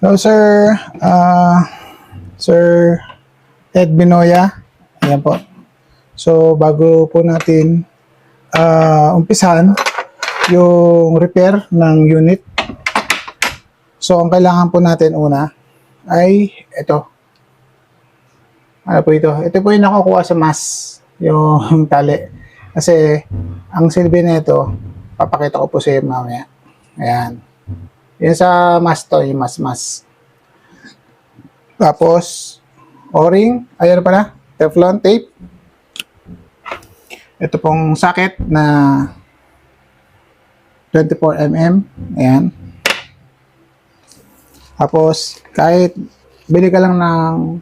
Hello, sir. Sir Ed Binoya. Ayan po. So, bago po natin umpisahan yung repair ng unit. So, ang kailangan po natin una ay ito. Ano po ito? Ito po yung nakukuha sa mas, yung tali. Kasi, ang silbi nito, papakita ko po sa iyo mamaya. Ayan. Yan sa mas to, yung mas. Tapos, O-ring, ayan pala, Teflon tape. Ito pong socket na 24mm, ayan. Tapos, kahit bili ka lang ng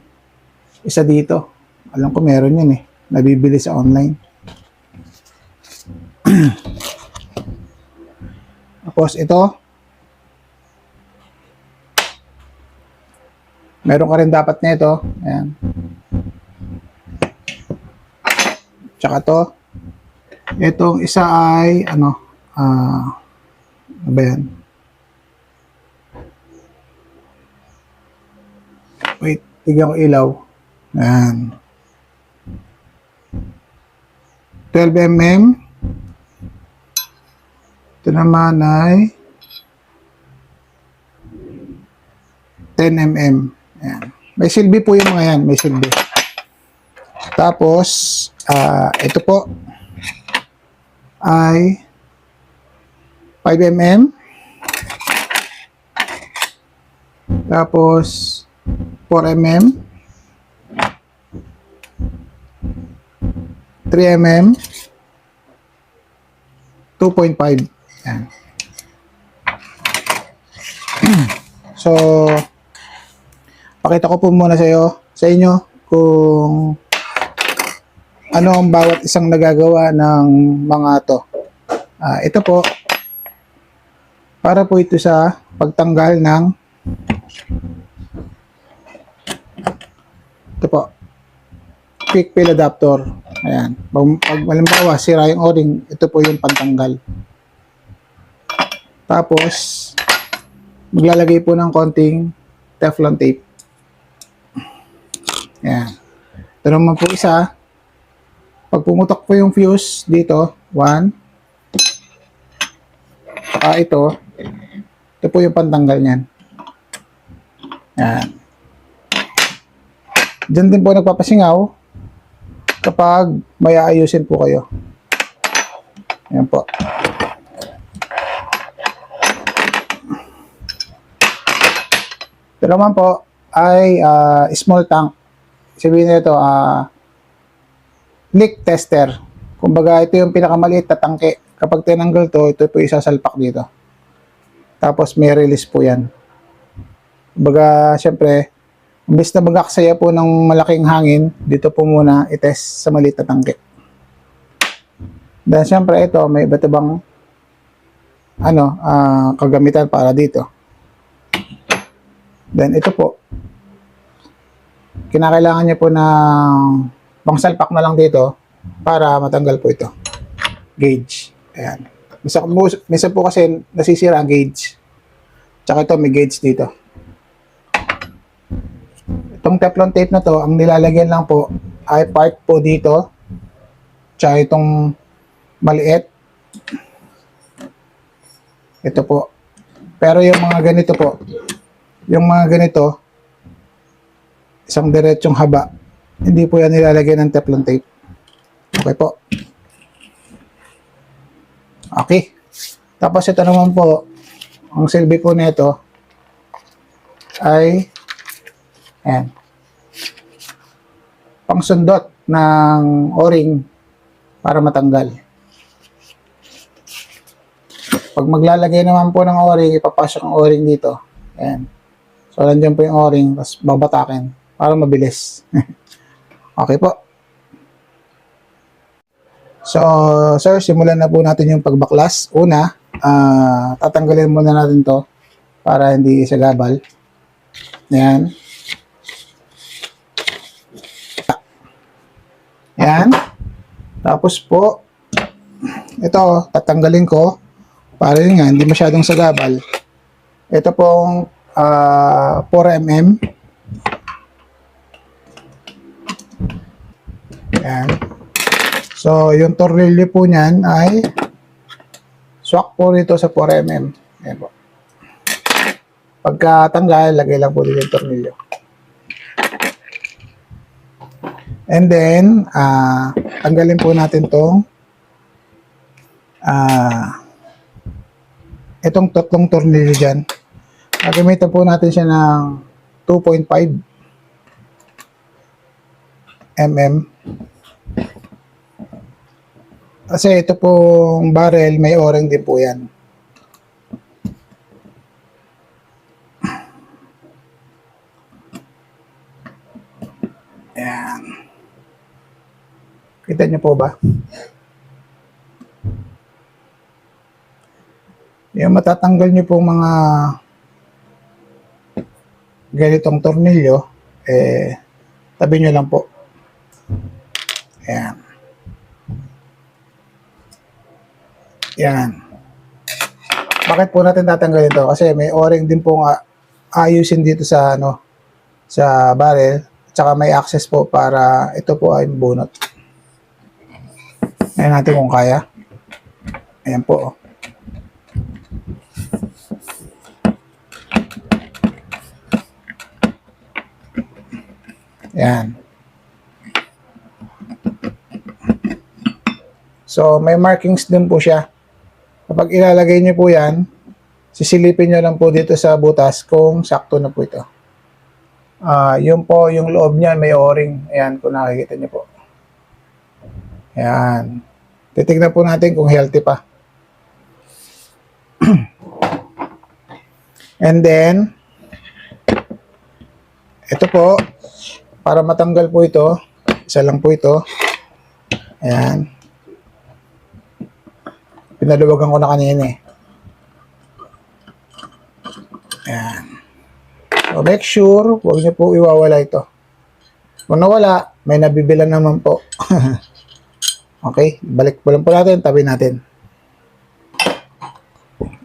isa dito, alam ko meron yun nabibili sa online. Tapos, ito, meron ka rin dapat nito. Ayan. Tsaka to. Itong isa ay ano ba yan? Wait, tignan ko ilaw. Ayan. 12mm. Ito naman ay 10mm. Ayan. May silbi po yung mga yan. May silbi. Tapos, ito po ay 5mm. Tapos, 4mm. 3mm. 2.5. Ayan. So, pakita ko po muna sa inyo kung ano ang bawat isang nagagawa ng mga to. Ito po, para po ito sa pagtanggal ng ito po, quick fill adapter. Ayan. Pag malimbawa, sira yung o-ring, ito po yung pantanggal. Tapos, maglalagay po ng konting Teflon tape. Ayan. Ito naman po isa. Pag pumutok po yung fuse dito, 1. Saka ito po yung pantanggal niyan. Ayan. Diyan din po nagpapasingaw kapag may aayusin po kayo. Ayan po. Ito naman po ay small tank. Sabihin nito, leak tester. Kumbaga, ito yung pinakamaliit na tangke. Kapag tinanggal to, ito po isasalpak dito. Tapos may release po yan. Kumbaga, syempre, imbes na magaksaya po ng malaking hangin, dito po muna itest sa maliit na tangke. Then, syempre, ito, may iba't ibang kagamitan para dito. Then, ito po, kinakailangan niya po ng pangsalpak na lang dito para matanggal po ito. Gauge. Ayan. Minsan po kasi nasisira ang gauge. Tsaka ito, may gauge dito. Itong Teflon tape na to, ang nilalagyan lang po ay part po dito. Tsaka itong maliit. Ito po. Pero yung mga ganito po, isang diretsong haba, hindi po yan nilalagyan ng Teflon tape. Okay po. Okay. Tapos ito naman po, ang silbi po nito ay ayan, pangsundot ng o-ring para matanggal. Pag maglalagay naman po ng o-ring, ipapasok ang o-ring dito. Ayan. So, nandiyan po yung o-ring, tapos babatakin para mabilis. Okay po. So, sir, simulan na po natin yung pagbaklas. Una, tatanggalin muna natin to para hindi isagabal. Ayan. Ayan. Tapos po, ito, tatanggalin ko para yun nga, hindi masyadong sagabal. Ito pong 4 mm. Ayan. So, yung tornilyo po niyan ay swak po rito sa 4 mm. Ayan po. Pagkatanggal, lagay lang po dito yung tornilyo. And then, tanggalin po natin itong tatlong tornilyo dyan. Gagamitan po natin siya ng 2.5 mm. Kasi ito pong barrel, may o-ring din po yan. Ayan. Kita niyo po ba? Yung matatanggal niyo pong mga ganitong tornilyo, tabi niyo lang po. Ayan. Yan. Bakit po natin tatanggalin ito? Kasi may o-ring din po ayusin dito sa sa barrel, tsaka may access po para ito po ay bunot. Ayan natin kung kaya. Ayan po. Ayan. So, may markings din po siya. Kapag ilalagay niyo po yan, sisilipin niyo lang po dito sa butas kung sakto na po ito. Yun po, yung loob niya may o-ring. Ayan, kung nakikita niyo po. Ayan. Titignan po natin kung healthy pa. And then, ito po, para matanggal po ito, isa lang po ito. Ayan. Pinaluwagan ko na kanina eh. Ayan. So, make sure, huwag niyo po iwawala ito. Kung nawala, may nabibilan naman po. Okay, balik po lang po natin, tabi natin.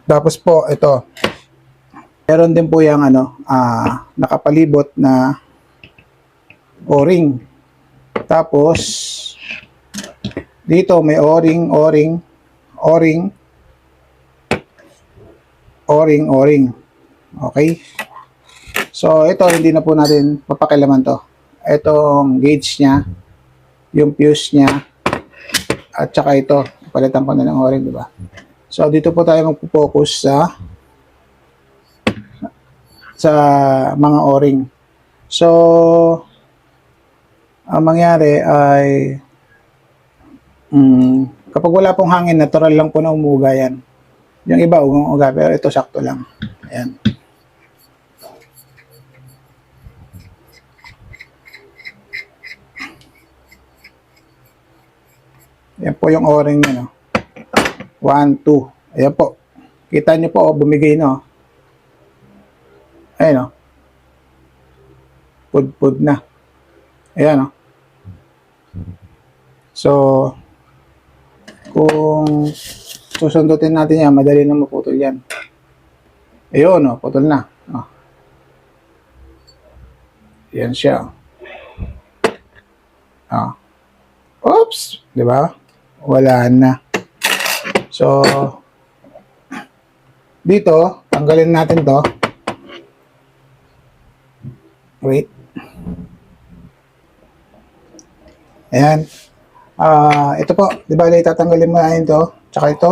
Tapos po, ito. Meron din po yung nakapalibot na o-ring. Tapos, dito may o-ring. Okay? So, ito, hindi na po natin papakilaman to. Itong gauge niya, yung fuse niya, at saka ito, palitan ko na ng o-ring, diba? So, dito po tayo magpo-focus sa mga o-ring. So, ang mangyari ay kapag wala pong hangin, natural lang po na umuga yan. Yung iba, uga, pero ito sakto lang. Ayan. Yan po yung o-ring niya, no? 1, 2. Ayan po. Kita nyo po, bumigay, no? Ayan, no? Pud-pud na. Ayan, no? So, kung susundutin natin yan, madali na maputol yan. Ayun, no? Putol na. Oh. Yan siya. Oh. Oops! Di ba? Wala na. So, dito, tanggalin natin to. Wait. Ayan. Ito po, di ba, tatanggalin mo na ito, tsaka ito.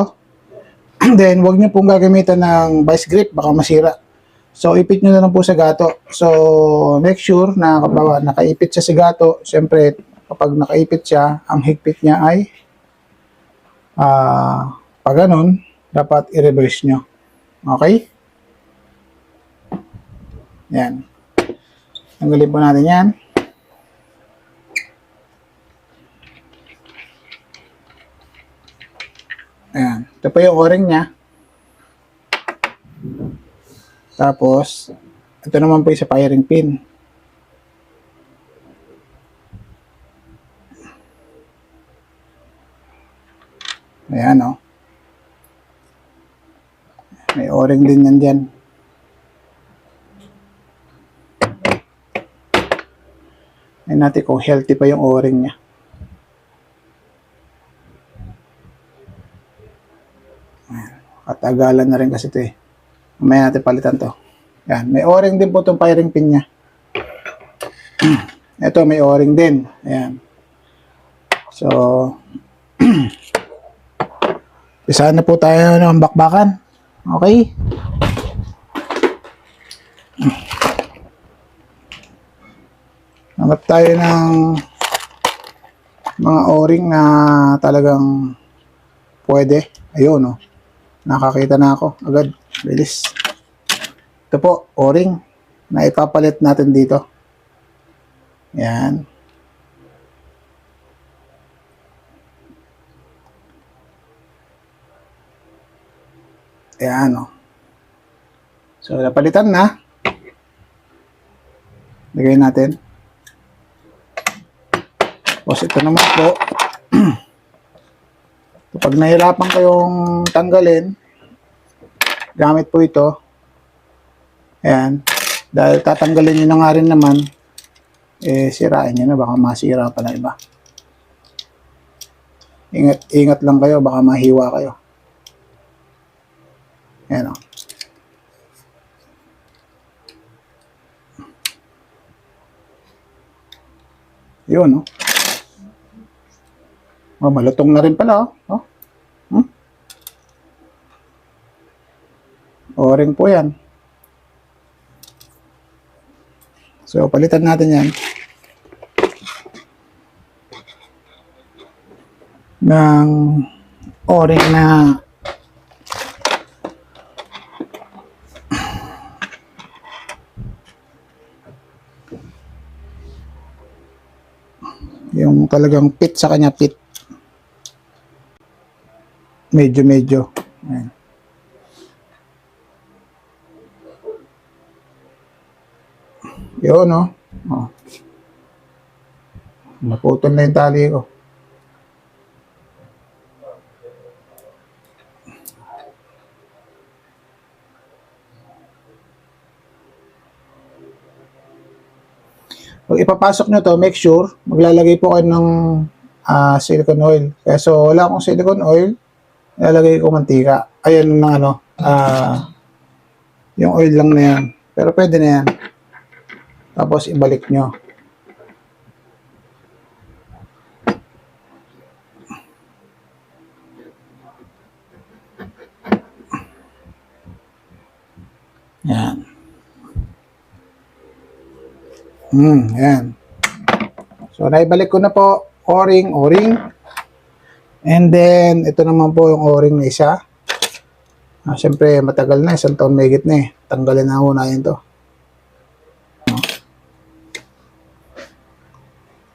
Then, huwag nyo pong gagamitan ng vice grip, baka masira. So, ipit nyo na lang po sa gato. So, make sure na nakaipit siya sa gato. Siyempre, kapag nakaipit siya, ang higpit niya ay pag ganun, dapat i-reverse nyo. Okay? Yan. Tanggalin po natin yan. Ayan. Ito po yung o-ring niya. Tapos, ito naman po yung sa firing pin. Ayan, o. May o-ring din yan dyan. Tingnan natin kung healthy pa yung o-ring niya. Katagalan na rin kasi ito eh. Mamaya natin palitan to. Yan. May o-ring din po itong firing pin niya. Ito may o-ring din. Ayan. So, isa na po tayo ng bakbakan. Okay? Hanap tayo ng mga o-ring na talagang pwede. Ayun, no? Nakakita na ako. Agad. Bilis. Ito po, o-ring na ipapalit natin dito. Yan. Ayan, no? So, napalitan na. Lagay natin. Tapos ito naman po. Pag nahirapan kayong tanggalin, gamit po ito. Ayan. Dahil tatanggalin nyo na nga rin naman, sirain nyo na. Baka masira pa na iba. Ingat lang kayo. Baka mahiwa kayo. Ayan o. Yun o. Oh, malutong na rin pala, oh. O-ring po yan. So, palitan natin yan. Ng o-ring na yung talagang pit sa kanya, pit. Medyo. Ayan. Yun, no? Oh. Naputol na yung tali ko. Pag ipapasok nyo to, make sure, maglalagay po kayo ng silicone oil. Kaya so, wala akong silicone oil, ilalagay ko mantika. Ayan na yung oil lang na yan. Pero pwede na yan. Tapos ibalik nyo. Yan. Yan. So, naibalik ko na po. O-ring. And then, ito naman po yung o-ring na isa. Siyempre, matagal na. 1 taon may higit na eh. Tanggalin na muna yun to.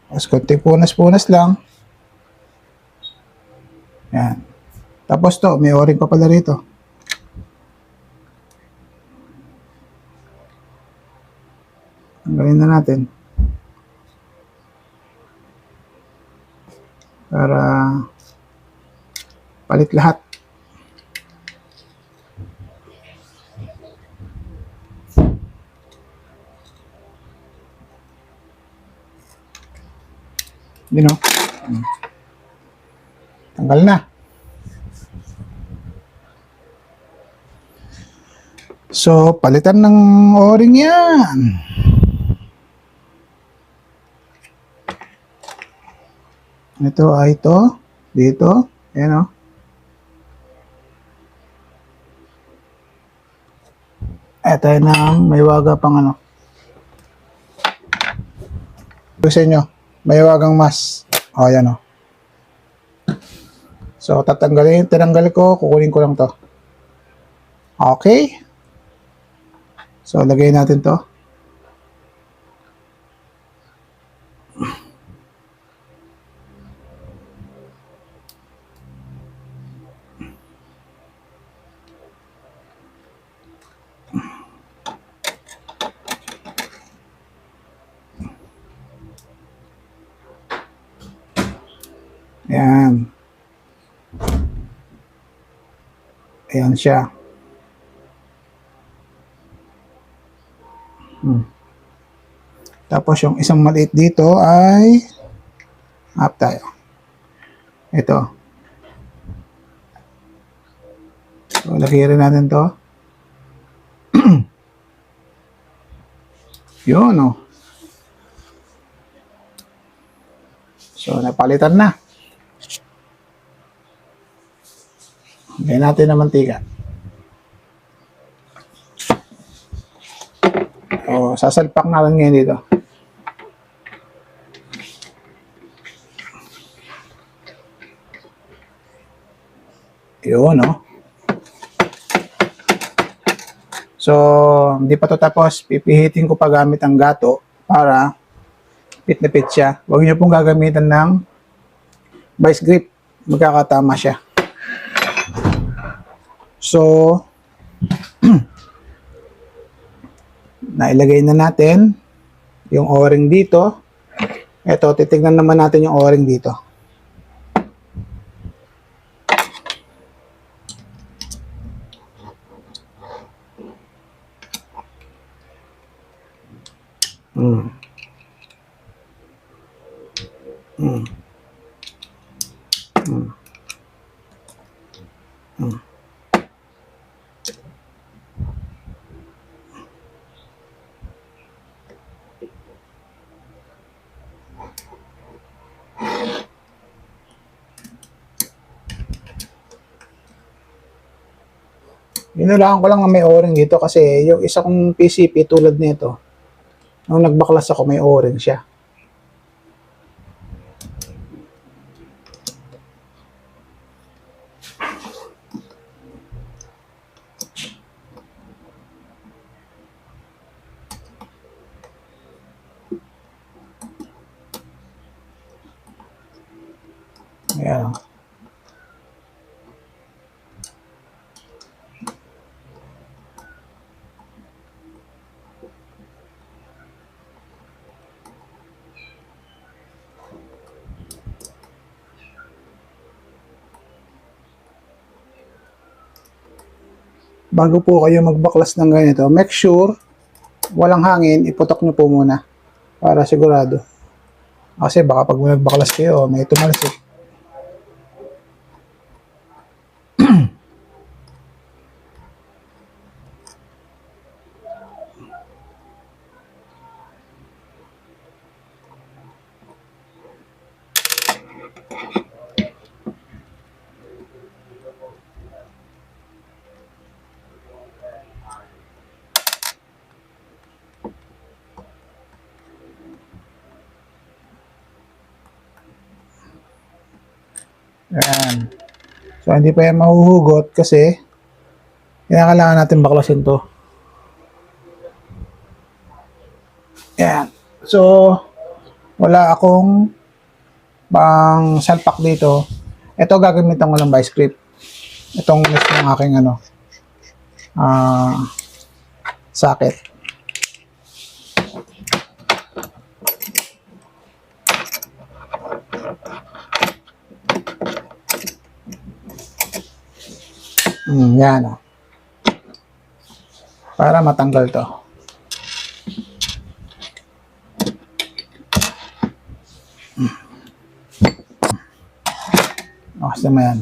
Tapos, konting punas-punas lang. Yan. Tapos to, may o-ring pa pala rito. Tanggalin na natin. Para palit lahat. You know? Tanggal na. So, palitan ng o-ring yan. Ito ay ito. Dito. Ayan o. Ito na may waga pang ano. Ito sa inyo. May wagang mas. O, ayan o. So, tinanggal ko. Kukunin ko lang to. Okay. So, lagay natin to. Ayan. Ayan siya. Tapos yung isang maliit dito ay up tayo. Ito. So, lagyan rin natin to. Yun, oh. So, napalitan na. Lagyan natin ng mantika. So, sasalpak natin ngayon dito. Yun, oh. So, hindi pa to tapos. Pipihitin ko pa gamit ang gato para pit na pit siya. Huwag niyo pong gagamitan ng vice grip. Magkakatama siya. So, nailagay na natin yung o-ring dito. Ito, titignan naman natin yung o-ring dito. Mm. Mm. Mm. Mm. Inulaan ko lang na may o-ring dito kasi yung isa kong PCP tulad nito, nung nagbaklas ako may o-ring siya. Ayan. Bago po kayo magbaklas ng ganito, make sure walang hangin, iputok nyo po muna para sigurado. Kasi baka pag nagbaklas kayo, may tumalsik. Ayan. So, hindi pa yan mahuhugot kasi kailangan natin baklasin to. Ayan. So, wala akong pang salpak dito. Ito gagamitan ko ng vice grip. Itong mismo ng aking socket. Yan. Para matanggal to. Kasi naman yan.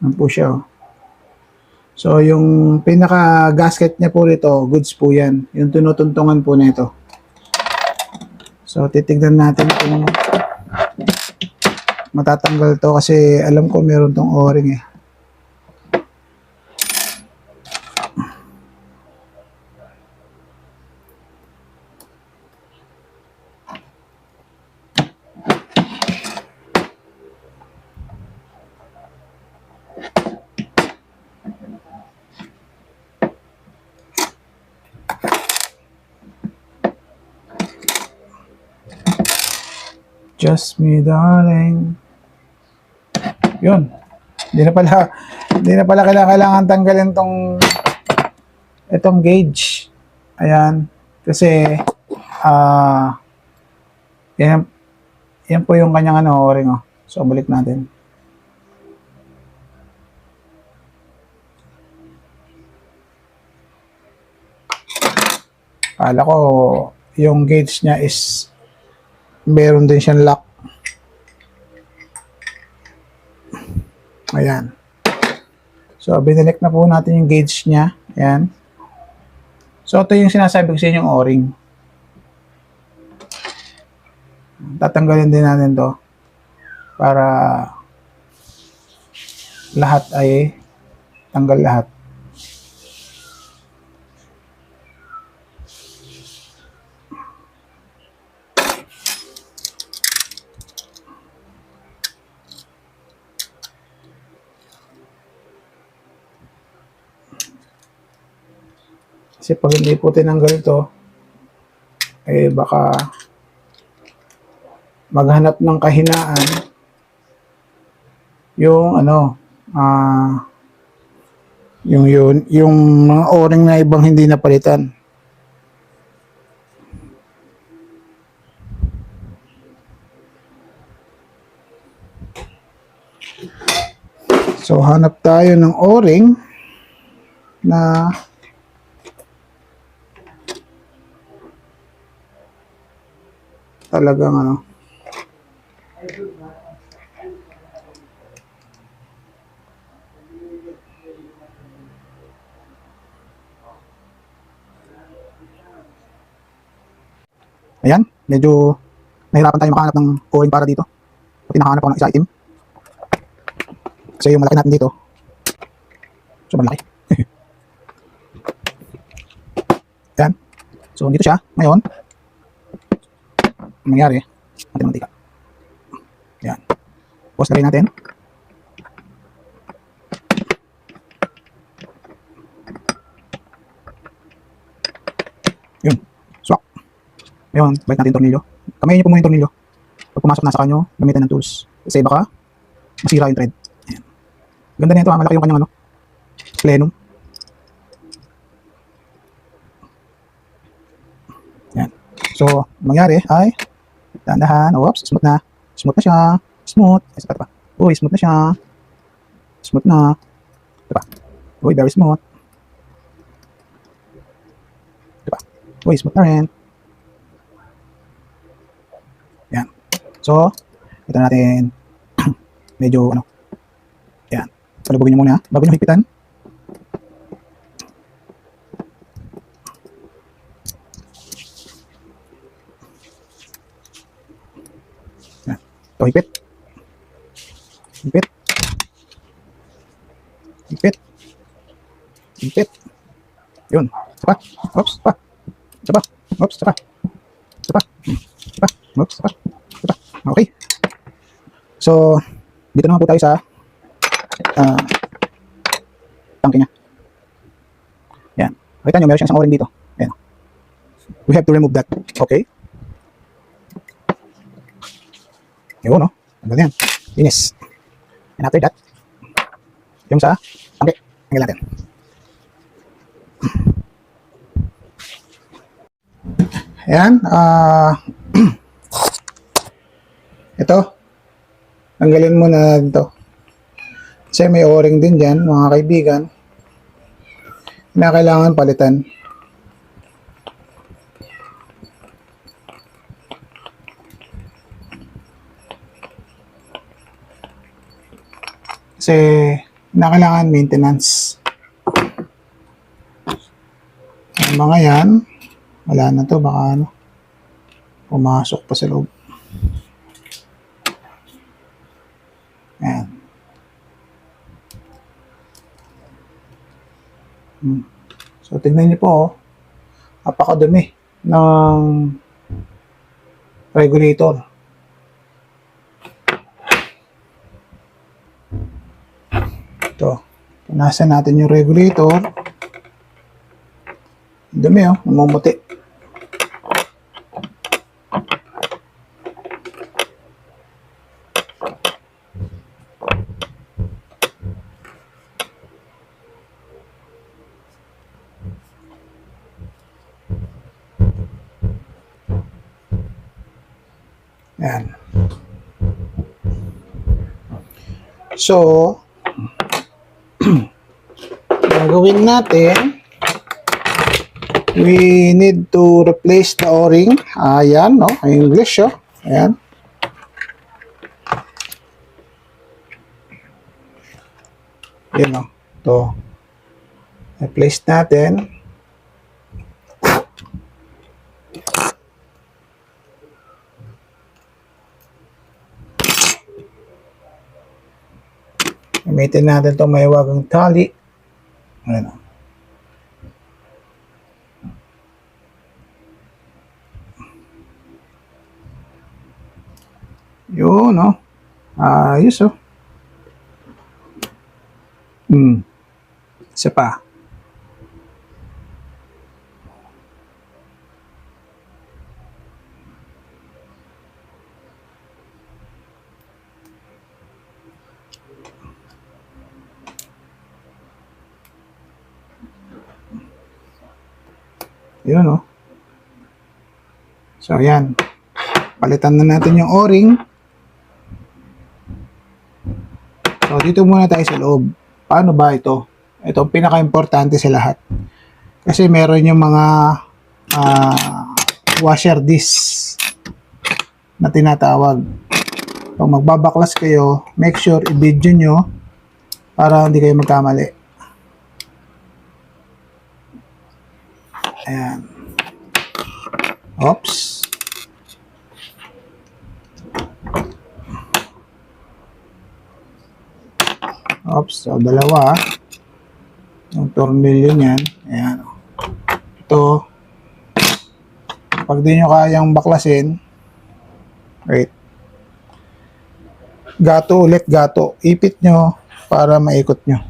Yan po siya. Oh. So, yung pinaka-gasket niya po rito, goods po yan. Yung tinutuntungan po nito. So, titignan natin kung matatanggal to kasi alam ko meron tong o-ring eh. Just me, darling. Yun. Hindi na pala kailangan tanggalin itong gauge. Ayan. Kasi, yan, yan po yung kanyang o-ring, oh. So, balik natin. Kala ko, yung gauge niya is meron din siyang lock. Ayan. So, binalik na po natin yung gauge niya. Ayan. So, ito yung sinasabi ko sa inyo yung o-ring. Tatanggalin din natin to para lahat ay tanggal lahat. Kasi pag hindi po tinanggal ito, eh baka maghanap ng kahinaan yung yung mga o-ring na ibang hindi napalitan. So hanap tayo ng o-ring na talagang ayan, medyo nahirapan tayo makahanap ng o-ring para dito. So, pinakahanap ako ng isa item. Kasi yung malaki natin dito, sobrang laki. Ayan. So, dito siya. Ngayon, ang nangyari, natin mantika. Ayan. Pause na rin natin. Yun. Swak. Ngayon, balik natin yung tornilyo. Kamayin niyo po muna yung tornilyo. Pag pumasok na sa kanyo, gamitin ng tools. Kasi baka masira yung thread. Ayan. Ganda na ito, malaki yung kanyang plenum. Ayan. So, mangyari ay dahan-dahan. Oops, smooth na. Smooth na siya. Smooth. Isa pa. Uy, smooth na siya. Smooth na. Ito pa. Uy, very smooth. Ito pa. Uy, smooth na rin. Ayan. So, ito natin. Medyo, ayan. Palubugin nyo muna. Bago nyo higpitan. Ayan. Ito, higpit. Higpit. Higpit. Higpit. Yun. Isa pa. Oops. Isa pa. Isa pa. Oops. Isa pa. Isa pa. Isa pa. Oops. Isa pa. Isa pa. Okay. So, dito naman po tayo sa tangke niya. Yan. Kita nyo, meron siyang isang o-ring dito. Ayan. We have to remove that. Okay. Yun, no? Tanggal yan. Linis. And after that, yung sa tangke. Tanggal natin. Ayan. Ito. Tanggalin mo na ito. Kasi may o-ring din dyan, mga kaibigan, na kailangan palitan. Kasi na kailangan maintenance. Ang mga yan, wala na to, baka pumasok pa sa loob. Ayan. So, tignan niyo po, napakadumi ng regulator. Ito, punasan natin yung regulator. Dumi, namumuti. Ayan. So, gagawin natin, we need to replace the o-ring. Ayan, no? English, oh. Ayan. Ayan, no? Ito. Replace natin. Gamitin natin itong may wagang tali. Ayan, no? Yun, no? Ayos, oh. Isa pa. Yun, no? So, ayan. Palitan na natin yung o-ring. So, dito muna tayo sa loob. Paano ba ito? Ito ang pinaka-importante sa lahat. Kasi meron yung mga washer disc na tinatawag. Pag magbabaklas kayo, make sure i-video nyo para hindi kayo magkamali. Ayan. Oops. Oops. So, dalawa. Yung tornilyo niyan. Ayan. Ito. Pag di nyo kayang baklasin, wait. Gato ulit, gato. Ipit nyo para maikot nyo.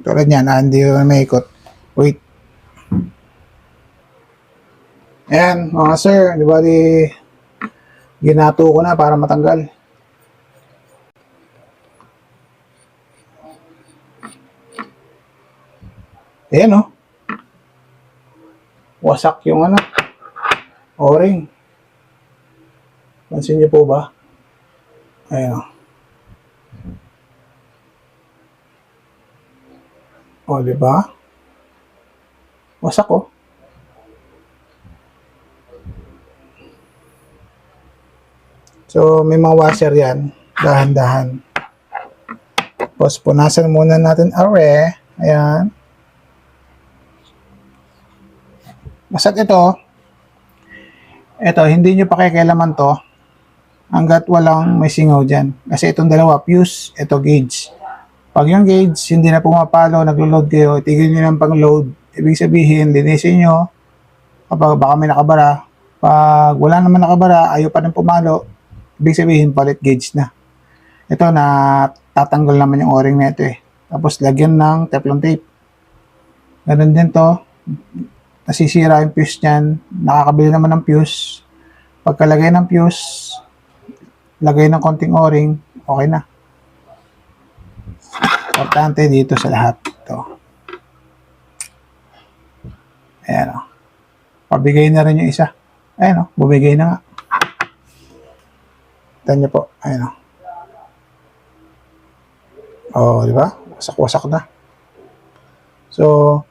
Tulad yan, hindi ko maikot. Wait. Ayan, mga sir, di ba ginato ko na para matanggal. Ayan, oh. Wasak yung o-ring. Pansin niyo po ba? Ayan, oh. O, diba? Wasak, oh. So, may mga washer yan. Dahan-dahan. Tapos, punasan muna natin are. Ayan. Basta't ito, hindi nyo pakikialaman to hanggat walang may singaw dyan. Kasi itong dalawa, fuse, ito gauge. Pag yung gauge, hindi na pumapalo, naglo-load kayo, tigil nyo ng pang-load. Ibig sabihin, linisin nyo, kapag baka may nakabara. Pag wala naman nakabara, ayaw pa rin pumalo, ibig sabihin, palit gauge na. Ito na, tatanggal naman yung o-ring na ito eh. Tapos, lagyan ng Teflon tape. Ganun din to. Nasisira yung fuse niyan. Nakakabili naman ng fuse. Pagkalagay ng fuse, lagay ng konting o-ring, okay na. Importante dito sa lahat. Ito. Ayan, o. Pabigay na rin yung isa. Ayan, o. Bumigay na nga. Ito nyo po. Ayan, o. O, di ba? Wasak-wasak na. So,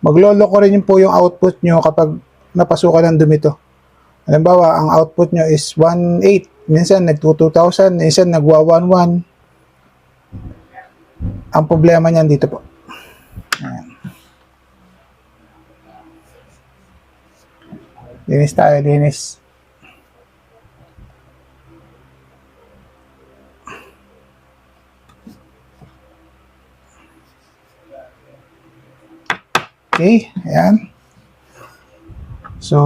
maglolo ko rin po yung output nyo kapag napasukan ng dumi to. Halimbawa, ang output nyo is 1.8. Minsan, nag-2,000. Minsan, nagwa-1.1. Ang problema niyan dito po. Ayan. Linis tayo, linis. Okay, ayan. So,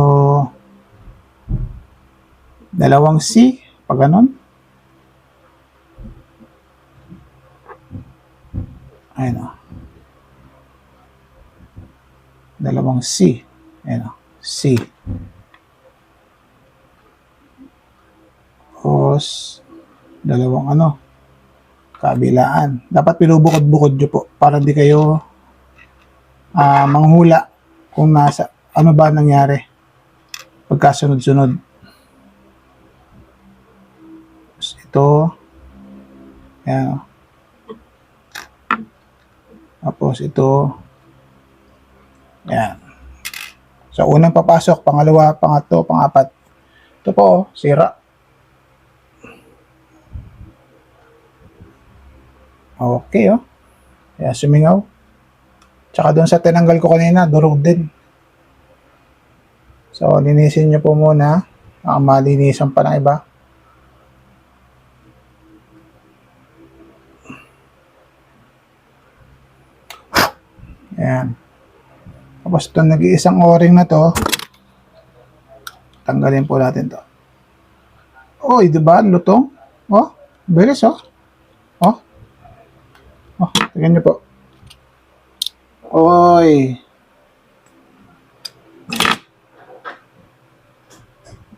dalawang C, pag ganun. Ayan o. Dalawang C. Ayan o. C. Tapos, dalawang kabilaan. Dapat pinubukod-bukod nyo po para di kayo manghula kung ano ba nangyari. pagkasunod-sunod. Ito, yan. Tapos ito, yan. So, unang papasok, pangalawa, pangatlo, pangapat. Ito po, sira. Okay, oh. Kaya sumingaw. Tsaka doon sa tinanggal ko kanina, durog din. So, linisin nyo po muna. Malinisan pa ng iba. Ayan. Tapos ito, nag-iisang o-ring na to. Tanggalin po natin to. Oh, diba? Lutong. Oh, bilis, oh. Oh. Oh, tingnan nyo po. Oy.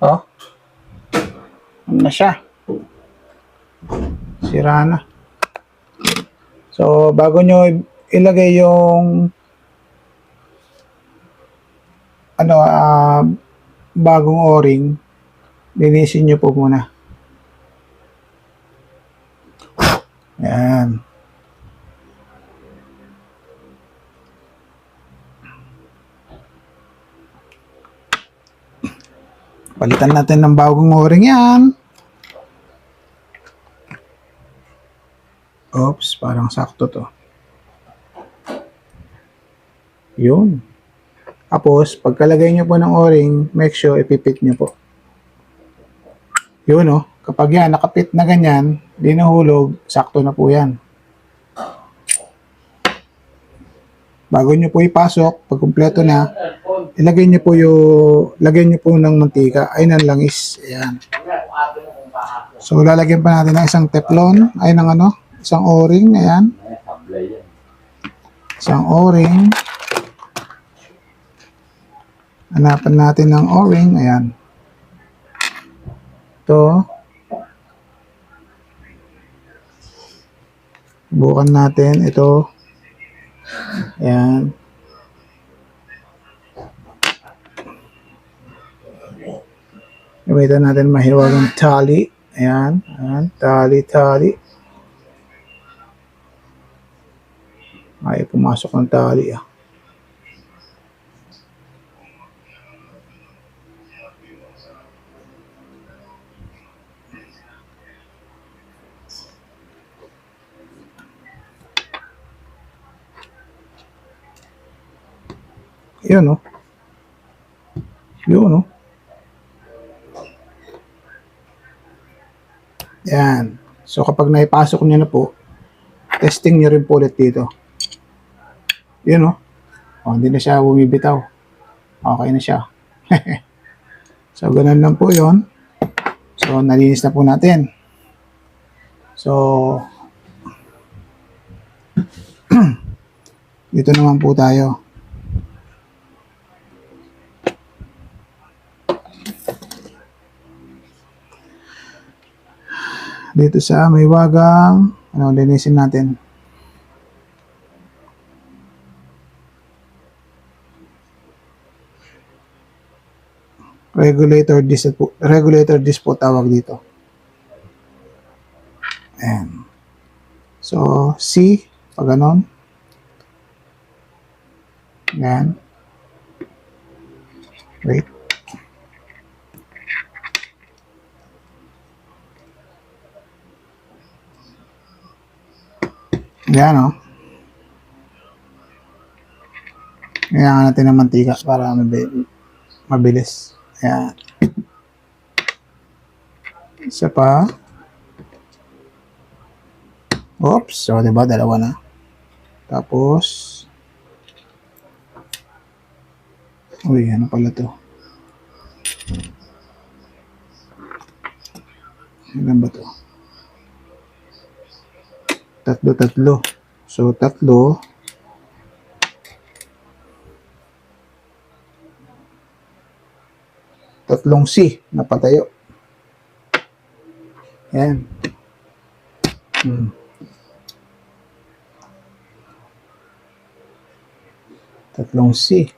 Oh. Ano na siya? Sira na. So, bago nyo ilagay yung bagong o-ring, linisin nyo po muna. Ayan. Palitan natin ng bagong o-ring yan. Oops, parang sakto to. Yun. Tapos, pagkalagay nyo po ng o-ring, make sure ipipit nyo po. Yun, oh. Kapag yan, nakapit na ganyan, di nahulog, sakto na po yan. Bago nyo po ipasok, pag kumpleto na, lagay nyo po ng mantika, ay ng langis. Ayan. So, lalagyan pa natin ng isang teflon, isang o-ring, ayan. Isang o-ring. Hanapan natin ng o-ring, ayan. Ito. Bukan natin, ito. Ayan. Gamitan natin mahiwagang tali. Ayan. Ayan. Tali. Ay, pumasok ng tali, ah. Yun, oh. Yun, oh. Yan. So, kapag naipasok nyo na po, testing nyo rin po ulit dito. Yun, oh. Oh, hindi na siya bumibitaw. Okay na siya. So, ganun lang po yun. So, nalinis na po natin. So, dito naman po tayo. Dito sa may wagang, linisin natin. Regulator disc po tawag dito. Ayan. So, C, pag ganon. Ayan. Wait. Ayan, oh. Kailangan natin ng mantika para mabilis. Ayan. Isa pa. Oops. So, diba? Dalawa na. Tapos, uy, ano pala to? Ilan ba to? Tatlo. So, tatlo. Tatlong C na patayo. Ayan. Tatlong C.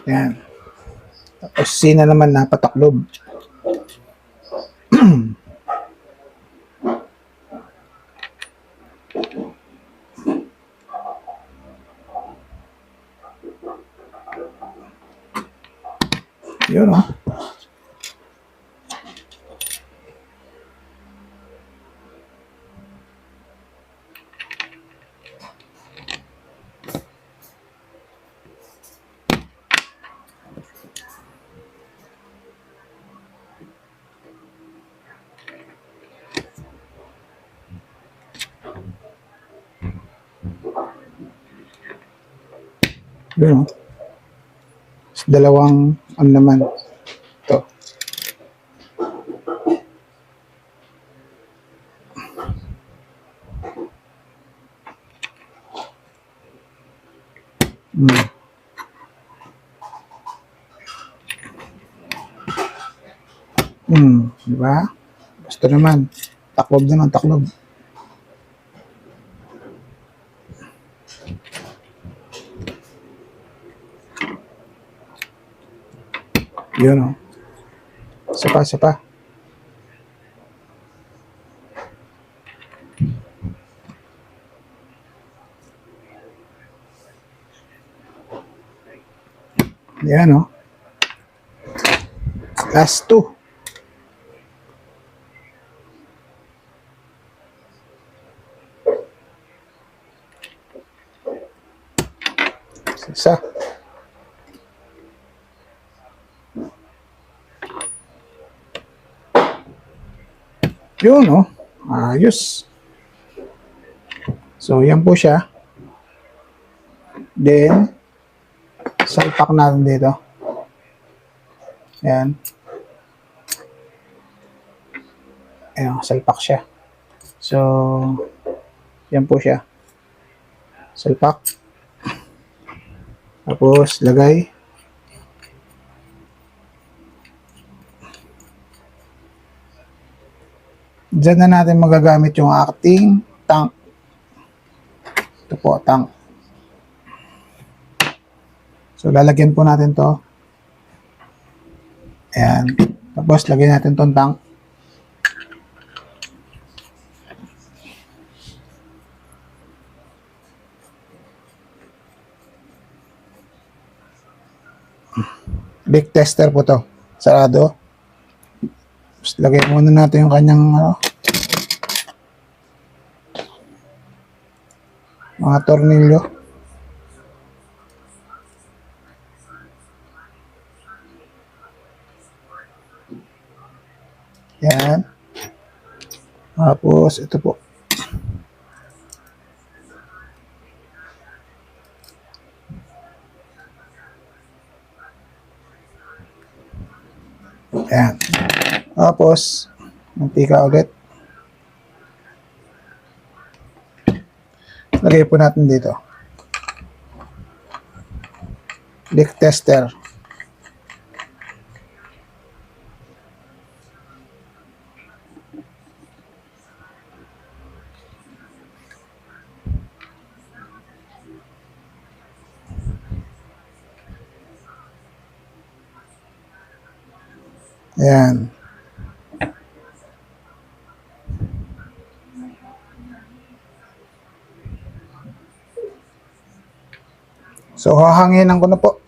Yan. Tapos C na naman na pataklob. Yun, oh. Yun, oh. Dalawang ano naman. Ito. Di ba? Gusto naman. Taklob naman, taklob. Yun, oh. Isa pa. Yan, oh. Last two. Isa. Yun, oh. Ayos. So, yan po siya. Then, salpak natin dito. Ayan. Ayan, salpak siya. So, yan po siya. Salpak. Tapos, lagay. Diyan na natin magagamit yung ating tank. Ito po, tank. So, lalagyan po natin to. Ayan. Tapos, lagyan natin tong tank. Leak tester po to. Sarado. Tapos, lagyan muna natin yung kanyang mga tornilyo. Yan. Tapos, ito po. Yan. Tapos, mantika ulit. Lagay po natin dito. Leak tester. Ayan. So, hahanginan ko na po.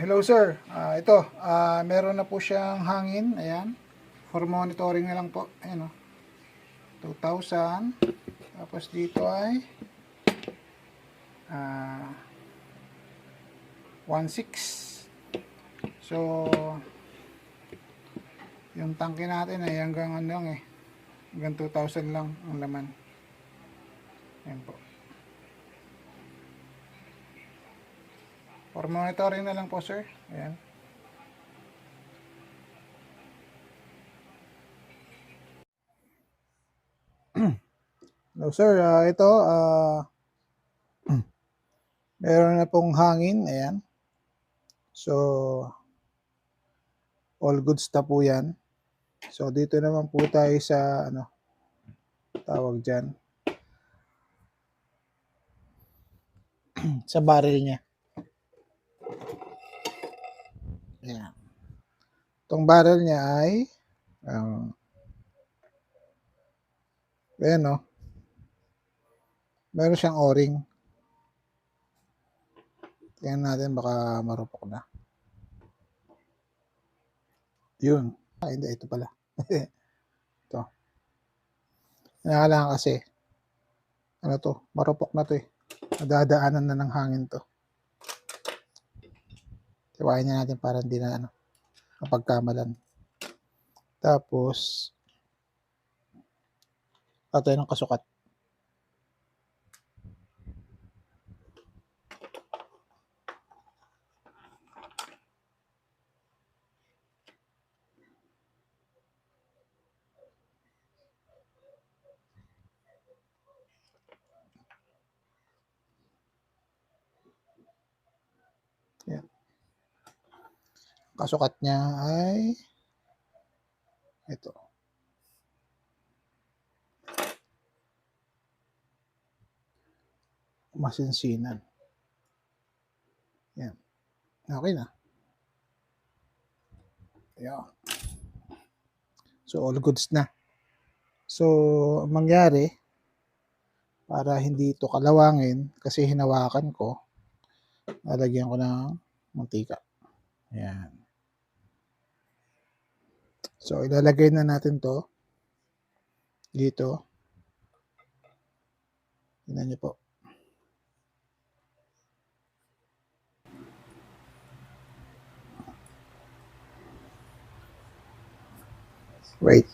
Hello sir. Ito, meron na po siyang hangin. Ayan. For monitoring na lang po. Ayan, oh. 2,000. Tapos dito ay 1,600. So, yung tangke natin ay hanggang ano lang eh. Hanggang 2,000 lang ang laman. Ayan po. For monitoring na lang po sir. Ayan. Hello sir, ito meron na pong hangin. Ayan. So, all goods na po yan. So, dito naman po tayo sa tawag dyan. sa barrel niya. Ayan. Itong barrel niya ay ayan o. Meron siyang o-ring. Tingnan natin, baka marupok na. Yun. Hindi, ito pala. Ito. Kailangan kasi, ano to, marupok na to eh. Nadadaanan na ng hangin to. Tiwain niya natin para hindi na mapagkamalan. Tapos, tayo ng kasukat. Yan. Kasukat niya ay ito. Masinsinan. Yan. Okay na. Yan. So, all goods na. So, mangyari, para hindi ito kalawangin, kasi hinawakan ko, lalagyan ko ng mantika. Ayan. So, ilalagay na natin to dito. Tingnan niyo po. Wait.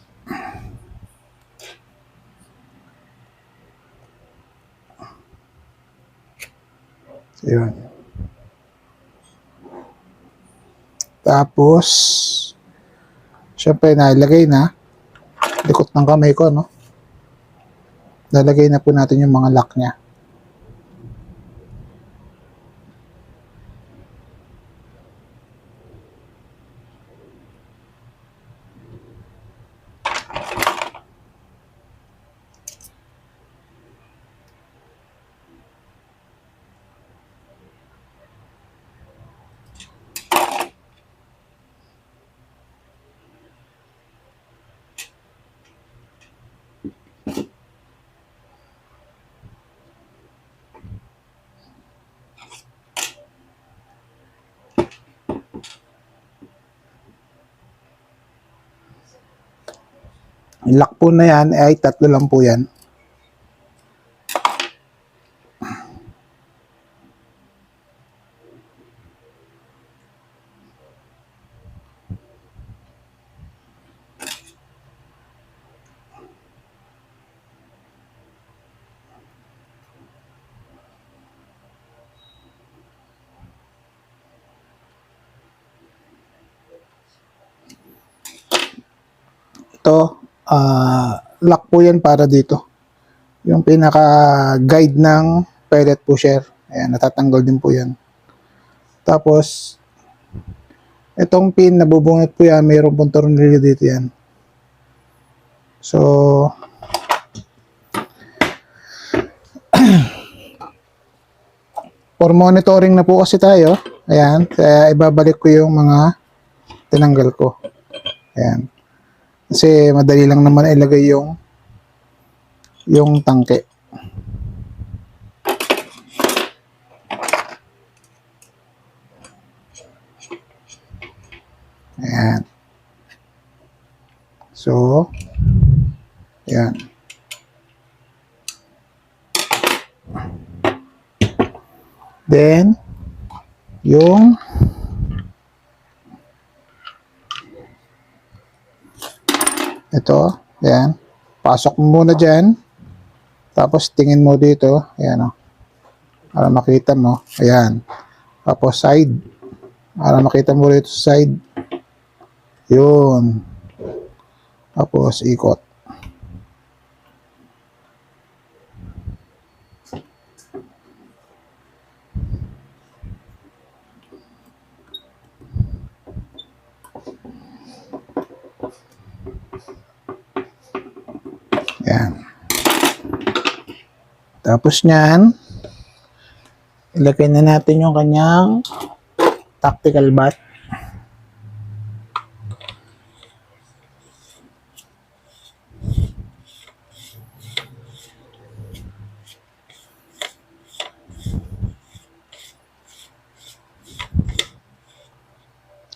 So, yun. Tapos, syempre, nailagay na. Likot ng kamay ko, no? Lalagay na po natin yung mga lock niya. Yung lock po na yan ay 3 lang po yan. Ito, lock po yan para dito. Yung pinaka-guide ng pellet pusher. Ayan, natatanggal din po yan. Tapos, itong pin, nabubungit po yan. Mayroon pong tornilyo dito yan. So, for monitoring na po kasi tayo. Ayan, kaya ibabalik ko yung mga tinanggal ko. Ayan. Kasi madali lang naman ilagay yung tangke. Ayan. So, ayan. Then, yung ito, ayan. Pasok mo muna dyan. Tapos, tingin mo dito. Ayan o. Para makita mo. Ayan. Tapos, side. Para makita mo rito sa side. Yun. Tapos, ikot. Ayan. Tapos nyan, Ilagay na natin yung kanyang tactical bat.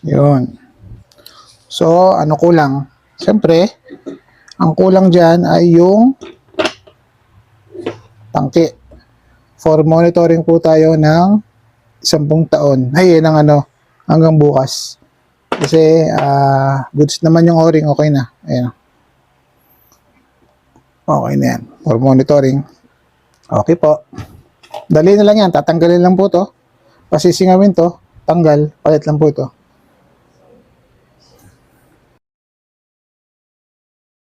Yun. So, ano kulang? Siyempre, ang kulang dyan ay yung tangke. For monitoring po tayo ng 10 taon. Ay, ng ano, hanggang bukas. Kasi, goods naman yung o-ring, okay na. Ayan. Okay na yan. For monitoring. Okay po. Dali na lang yan. Tatanggalin lang po to. Pasisingawin to. Tanggal. Palit lang po to.